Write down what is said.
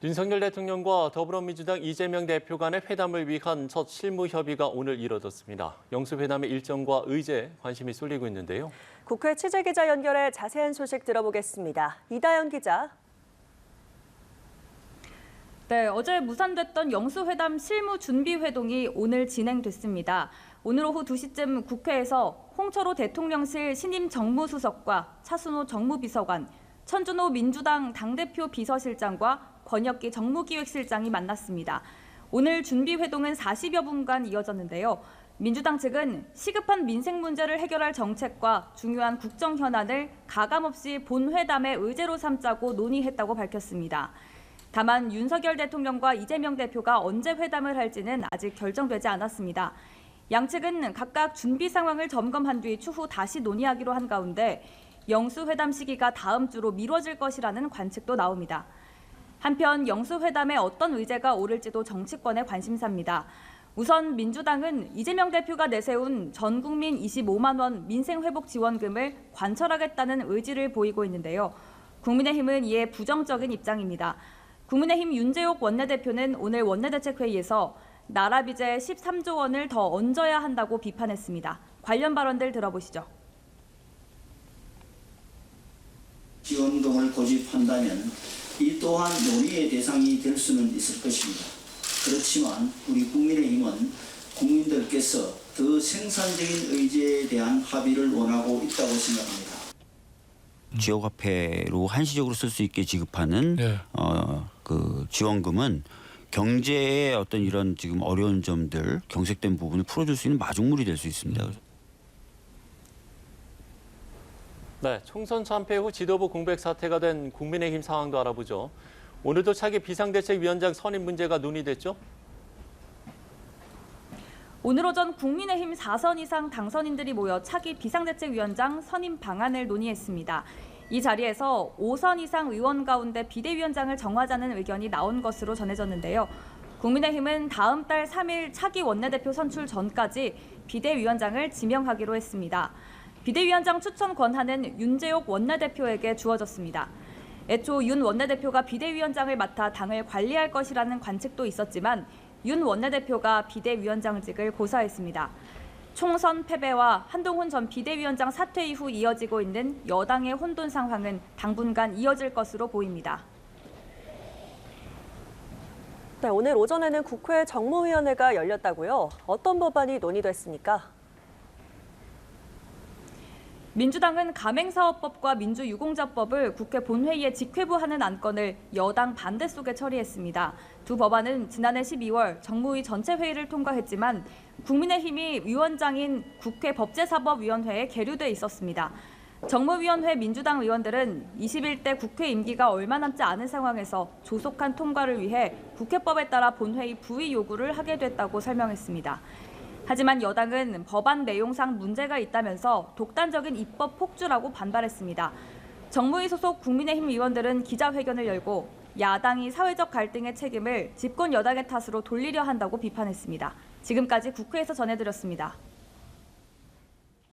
윤석열 대통령과 더불어민주당 이재명 대표 간의 회담을 위한 첫 실무 협의가 오늘 이뤄졌습니다. 영수회담의 일정과 의제에 관심이 쏠리고 있는데요. 국회 취재기자 연결해 자세한 소식 들어보겠습니다. 이다연 기자. 네, 어제 무산됐던 영수회담 실무 준비 회동이 오늘 진행됐습니다. 오늘 오후 2시쯤 국회에서 홍철호 대통령실 신임 정무수석과 차순호 정무비서관, 천준호 민주당 당대표 비서실장과 권혁기 정무기획실장이 만났습니다. 오늘 준비 회동은 40여 분간 이어졌는데요. 민주당 측은 시급한 민생 문제를 해결할 정책과 중요한 국정 현안을 가감없이 본회담의 의제로 삼자고 논의했다고 밝혔습니다. 다만 윤석열 대통령과 이재명 대표가 언제 회담을 할지는 아직 결정되지 않았습니다. 양측은 각각 준비 상황을 점검한 뒤 추후 다시 논의하기로 한 가운데 영수회담 시기가 다음 주로 미뤄질 것이라는 관측도 나옵니다. 한편 영수회담에 어떤 의제가 오를지도 정치권의 관심사입니다. 우선 민주당은 이재명 대표가 내세운 전 국민 25만 원 민생회복지원금을 관철하겠다는 의지를 보이고 있는데요. 국민의힘은 이에 부정적인 입장입니다. 국민의힘 윤재옥 원내대표는 오늘 원내대책회의에서 나라 빚에 13조 원을 더 얹어야 한다고 비판했습니다. 관련 발언들 들어보시죠. 지원금을 고집한다면 이 또한 논의의 대상이 될 수는 있을 것입니다. 그렇지만 우리 국민의힘은 국민들께서 더 생산적인 의제에 대한 합의를 원하고 있다고 생각합니다. 지역화폐로 한시적으로 쓸 수 있게 지급하는 그 지원금은 경제의 어떤 이런 지금 어려운 점들, 경색된 부분을 풀어줄 수 있는 마중물이 될 수 있습니다. 네, 총선 참패 후 지도부 공백 사태가 된 국민의힘 상황도 알아보죠. 오늘도 차기 비상대책위원장 선임 문제가 논의됐죠? 오늘 오전 국민의힘 4선 이상 당선인들이 모여 차기 비상대책위원장 선임 방안을 논의했습니다. 이 자리에서 5선 이상 의원 가운데 비대위원장을 정하자는 의견이 나온 것으로 전해졌는데요. 국민의힘은 다음 달 3일 차기 원내대표 선출 전까지 비대위원장을 지명하기로 했습니다. 비대위원장 추천 권한은 윤재옥 원내대표에게 주어졌습니다. 애초 윤 원내대표가 비대위원장을 맡아 당을 관리할 것이라는 관측도 있었지만 윤 원내대표가 비대위원장직을 고사했습니다. 총선 패배와 한동훈 전 비대위원장 사퇴 이후 이어지고 있는 여당의 혼돈 상황은 당분간 이어질 것으로 보입니다. 네, 오늘 오전에는 국회 정무위원회가 열렸다고요. 어떤 법안이 논의됐습니까? 민주당은 가맹사업법과 민주유공자법을 국회 본회의에 직회부하는 안건을 여당 반대 속에 처리했습니다. 두 법안은 지난해 12월 정무위 전체 회의를 통과했지만 국민의힘이 위원장인 국회 법제사법위원회에 계류돼 있었습니다. 정무위원회 민주당 의원들은 21대 국회 임기가 얼마 남지 않은 상황에서 조속한 통과를 위해 국회법에 따라 본회의 부의 요구를 하게 됐다고 설명했습니다. 하지만 여당은 법안 내용상 문제가 있다면서 독단적인 입법 폭주라고 반발했습니다. 정무위 소속 국민의힘 의원들은 기자회견을 열고 야당이 사회적 갈등의 책임을 집권 여당의 탓으로 돌리려 한다고 비판했습니다. 지금까지 국회에서 전해드렸습니다.